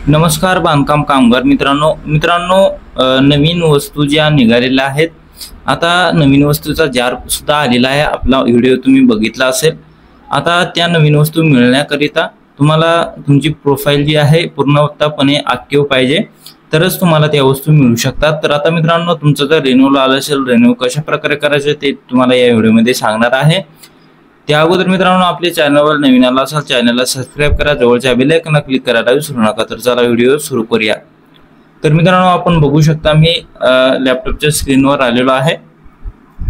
नमस्कार बांधकाम कामगार मित्रांनो नवीन वस्तू ज्या निघालेल्या आहेत। आता नवीन वस्तूचा जार सुद्धा आलेला आहे। आपला व्हिडिओ तुम्ही बघितला असेल। आता त्या नवीन वस्तू मिळण्याकरिता तुम्हाला तुमची प्रोफाइल जी आहे पूर्णपणे ऍक्टिव्ह पाहिजे, तरच तुम्हाला त्या वस्तू मिळू शकतात। तर आता मित्रांनो, तुमचं जर रिन्यूअल आलं असेल, रिन्यू कशा प्रकारे करायचे ते तुम्हाला या व्हिडिओमध्ये सांगणार आहे। त्या अगोदर मित्रांनो, आपल्या चॅनलवर नवीन आला असाल चॅनलला सबस्क्राइब करा, जवळच्या बेल आयकॉनला क्लिक करायला विसरू नका। तर चला व्हिडिओ सुरू करूया। तर मित्रांनो, आपण बघू शकता मी लॅपटॉपच्या स्क्रीनवर आलेलो आहे।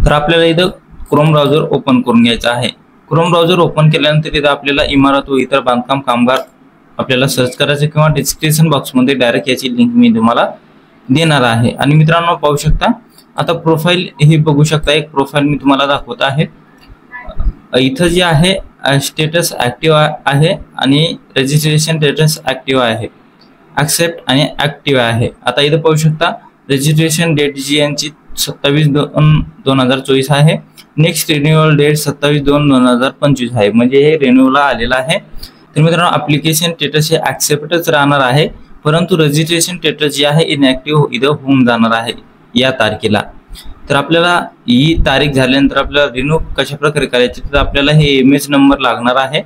तर आपल्याला इथं क्रोम ब्राउझर ओपन करून घ्यायचा आहे। क्रोम ब्राउझर ओपन केल्यानंतर इथं आपल्याला इमारत व इतर बांधकाम कामगार आपल्याला सर्च करायचे, किंवा डिस्क्रिप्शन बॉक्समध्ये डायरेक्ट याची लिंक मी तुम्हाला देणार आहे। आणि मित्रांनो, पाहू शकता आता प्रोफाइल ही बघू शकता, एक प्रोफाइल मी तुम्हाला दाखवत आहे। इथं जे आहे स्टेटस ऍक्टिव्ह आहे आणि रजिस्ट्रेशन स्टेटस ऍक्टिव्ह आहे, ऍक्सेप्ट आणि ऍक्टिव्ह आहे। आता इथं पाहू शकता रजिस्ट्रेशन डेट जी यांची 27/2/2024 आहे। नेक्स्ट रिन्युअल डेट 27/2/2025 आहे, म्हणजे हे रिन्युअल आलेला आहे। तर मित्रांनो, ऍप्लिकेशन स्टेटस हे ऍक्सेप्टच राहणार आहे, परंतु रजिस्ट्रेशन स्टेटस जे आहे इनऍक्टिव्ह इथं होऊन जाणार आहे या तारखेला। तर आपल्याला ही तारीख झाल्यानंतर आपल्याला रिन्यू कशा प्रकारे करायचे, तर आपल्याला हे इमेज नंबर लागणार आहे,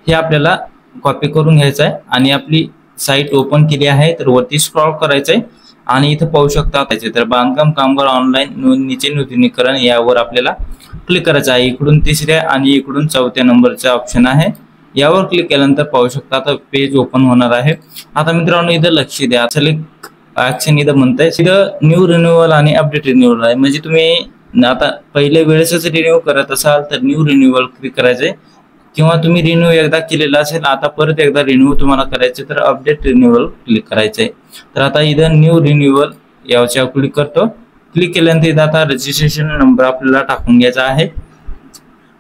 हे आपल्याला कॉपी करून घ्यायचा आहे आणि आपली साईट ओपन केली आहे। तर वरती स्क्रॉल करायचंय आणि इथं पाहू शकता तर बांधकाम कामगार ऑनलाईन नोंदणीचे नूतनीकरण यावर आपल्याला क्लिक करायचं आहे। इकडून तिसऱ्या आणि इकडून चौथ्या नंबरचा ऑप्शन आहे, यावर क्लिक केल्यानंतर पाहू शकता आता पेज ओपन होणार आहे। आता मित्रांनो, इथं लक्ष द्या, सिलेक्ट ऍक्शन इथं म्हणताय, इथं न्यू रिन्युअल आणि अपडेट रिन्युअल आहे। म्हणजे तुम्ही आता पहिल्या वेळेसच रिन्यू करत असाल तर न्यू रिन्युअल क्लिक करायचंय, किंवा तुम्ही रिन्यू एकदा केलेला असेल आता परत एकदा रिन्यू तुम्हाला करायचे तर अपडेट रिन्युअल क्लिक करायचंय। तर आता इथं न्यू रिन्युअल याच्यावर क्लिक करतो। क्लिक केल्यानंतर इथं आता रजिस्ट्रेशन नंबर आपल्याला टाकून घ्यायचा आहे।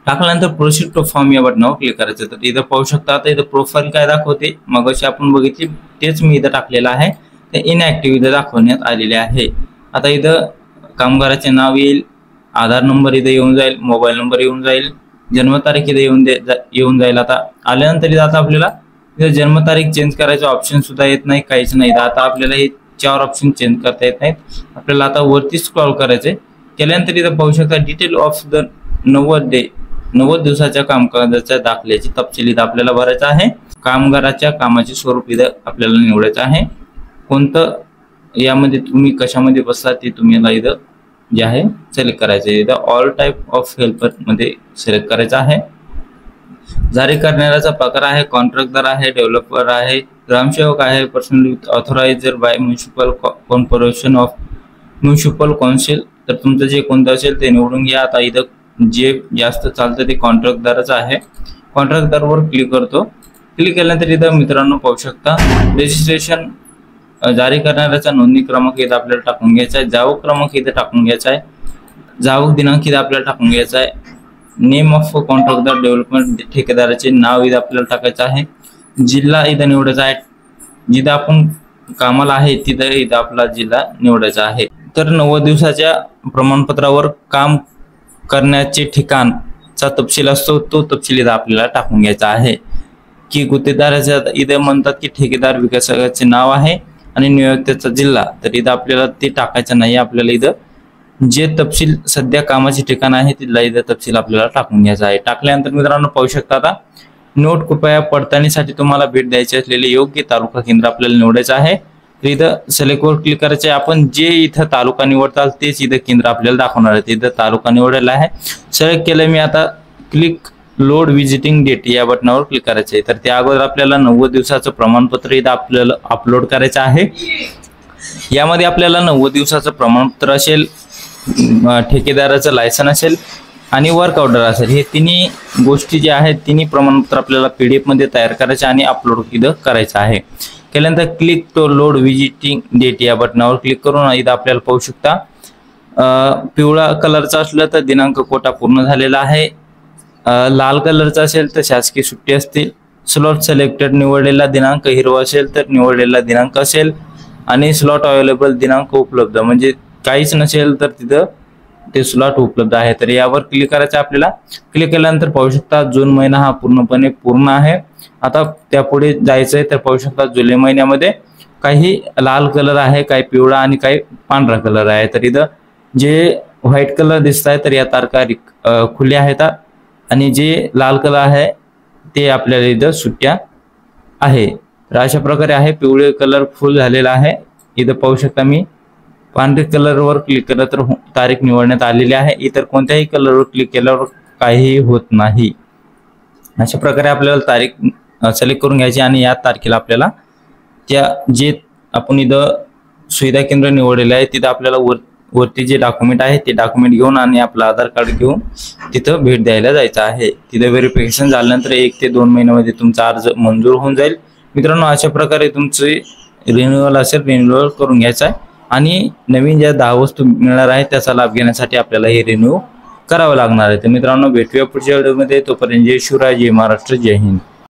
टाकल्यानंतर प्रोसीड टू फॉर्म या बटनावर क्लिक करायचं। तर इथं पाहू शकता आता इथं प्रोफाइल काय दाखवते, मगाशी आपण बघितली तेच मी इथं टाकलेलं आहे, ते इनऍक्टिव्ह इथं दाखवण्यात आलेले आहे। आता इथं कामगाराचे नाव येईल, आधार नंबर इथं येऊन जाईल, मोबाईल नंबर येऊन जाईल, जन्मतारीख इथं येऊन जाईल। आता आल्यानंतर इथं आता आपल्याला इथं जन्मतारीख चेंज करायचं ऑप्शन सुद्धा येत नाही, काहीच नाही। आता आपल्याला हे 4 ऑप्शन चेंज करता येत नाहीत। आपल्याला आता वरती स्क्रॉल करायचंय। केल्यानंतर इथं पाहू शकता डिटेल ऑफ द 90 दिवसाच्या कामकाजाच्या दाखल्याची तपशील इथं आपल्याला भरायचा आहे। कामगाराच्या कामाचे स्वरूप इथं आपल्याला निवडायचं आहे, कोणतं यामध्ये तुम्ही कशामध्ये बसता ते तुम्हाला इथं जे आहे सिलेक्ट करायचं आहे। इथं ऑल टाइप ऑफ हेल्पर मध्ये सिलेक्ट करायचं आहे। जारी करणाऱ्याचा प्रकार आहे, कॉन्ट्रॅक्टर आहे, डेव्हलपर आहे, ग्रामसेवक आहे, personally authoriser by municipal corporation of municipal council. तर तुमचं जे कोणतं असेल ते निवडून घ्या। आता इथं जे जास्त चालतं ते कॉन्ट्रॅक्टरच आहे, कॉन्ट्रॅक्टरवर क्लिक करतो। क्लिक केल्यानंतर इथं मित्रांनो पाहू शकता रजिस्ट्रेशन जारी करणाऱ्याचा नोंदणी क्रमांक इथं आपल्याला टाकून घ्यायचा आहे, जावक क्रमांक इथं टाकून घ्यायचा आहे, जावक दिनांक इथं आपल्याला टाकून घ्यायचा आहे, नेम ऑफ कॉन्ट्रॅक्टर डेव्हलपमेंट ठेकेदाराचे नाव इथं आपल्याला टाकायचं आहे, जिल्हा इथं निवडायचा आहे, जिथं आपण कामाला आहे तिथं इथं आपला जिल्हा निवडायचा आहे। तर 90 दिवसाच्या प्रमाणपत्रावर काम करण्याचे ठिकाणचा तपशील असतो, तो तपशील इथं आपल्याला टाकून घ्यायचा आहे। की गुत्तेदाराच्या इथं म्हणतात की ठेकेदार विकासकाचे नाव आहे आणि नियोक्त्याचा जिल्हा, तर इथं आपल्याला ते टाकायचं नाही। आपल्याला इथं जे तपशील सध्या कामाचे ठिकाण आहे तिथला इथं तपशील आपल्याला टाकून घ्यायचा आहे। टाकल्यानंतर मित्रांनो पाहू शकता आता नोट कृपया पडताळणीसाठी तुम्हाला भेट द्यायची असलेले योग्य तालुका केंद्र आपल्याला निवडायचं आहे। तर इथं सिलेक्ट वर क्लिक करायचं आहे। आपण जे इथं तालुका निवडताल तेच इथं केंद्र आपल्याला दाखवणार आहे। इथं तालुका निवडलेला आहे, सिलेक्ट केलं मी। आता क्लिक लोड विजिटिंग डेट या बटनावर क्लिक करायचं आहे। तर त्या अगोदर आपल्याला 90 दिवसाचं प्रमाणपत्र इथं आपल्याला अपलोड करायचं आहे। यामध्ये आपल्याला 90 दिवसाचं प्रमाणपत्र असेल, ठेकेदाराचं लायसन असेल आणि वर्क ऑर्डर असेल, हे तिन्ही गोष्टी जे आहेत तिन्ही प्रमाणपत्र आपल्याला PDF मध्ये तयार करायचे आणि अपलोड इथं करायचं आहे। केल्यानंतर click to load visiting date या बटनावर क्लिक करून इथं आपल्याला पाहू शकता पिवळा कलरचा असलं तर दिनांक कोटा पूर्ण झालेला आहे, लाल कलरचा असेल तर शासकीय सुट्टी असतील, स्लॉट सिलेक्टेड निवडलेला दिनांक हिरवा असेल तर निवडलेला दिनांक असेल, आणि स्लॉट अवेलेबल दिनांक उपलब्ध म्हणजे काहीच नसेल तर तिथं ते स्लॉट उपलब्ध आहे। तर यावर क्लिक करायचं आपल्याला। क्लिक केल्यानंतर पाहू शकता जून महिना हा पूर्णपणे पूर्ण आहे। आता त्यापुढे जायचंय तर पाहू शकता जुलै महिन्यामध्ये काही लाल कलर आहे, काही पिवळा आणि काही पांढरा कलर आहे. तर इथं जे व्हाईट कलर दिसत आहे तर या तारखा खुल्या आहेत आणि जे लाल कलर आहे ते आपल्याला इथं सुट्ट्या आहे. तर अशा प्रकारे आहे. पिवळे कलर फुल झालेला आहे. इथं पाहू शकता मी पांढरे कलरवर क्लिक केलं तर तारीख निवडण्यात आलेली आहे. इतर कोणत्याही कलरवर क्लिक केल्यावर काहीही होत नाही. अशा प्रकारे आपल्याला तारीख सिलेक्ट करून घ्यायची आणि या तारखेला आपल्याला त्या जे आपण इथं सुविधा केंद्र निवडलेलं आहे तिथं आपल्याला वरती जे डॉक्युमेंट आहे ते डॉक्युमेंट घेऊन आणि आपलं आधार कार्ड घेऊन तिथं भेट द्यायला जायचं आहे. तिथं व्हेरिफिकेशन झाल्यानंतर 1 ते 2 महिन्यामध्ये तुमचा अर्ज मंजूर होऊन जाईल. मित्रांनो, अशा प्रकारे तुमचे रिन्युअल असेल रिन्युअल करून घ्यायचं आहे आणि नवीन ज्या 10 वस्तू मिळणार आहेत त्याचा लाभ घेण्यासाठी आपल्याला हे रिन्यू करावं लागणार आहे. तर मित्रांनो, भेटूया पुढच्या व्हिडिओमध्ये. तोपर्यंत जय शिवराय, जय महाराष्ट्र, जय हिंद.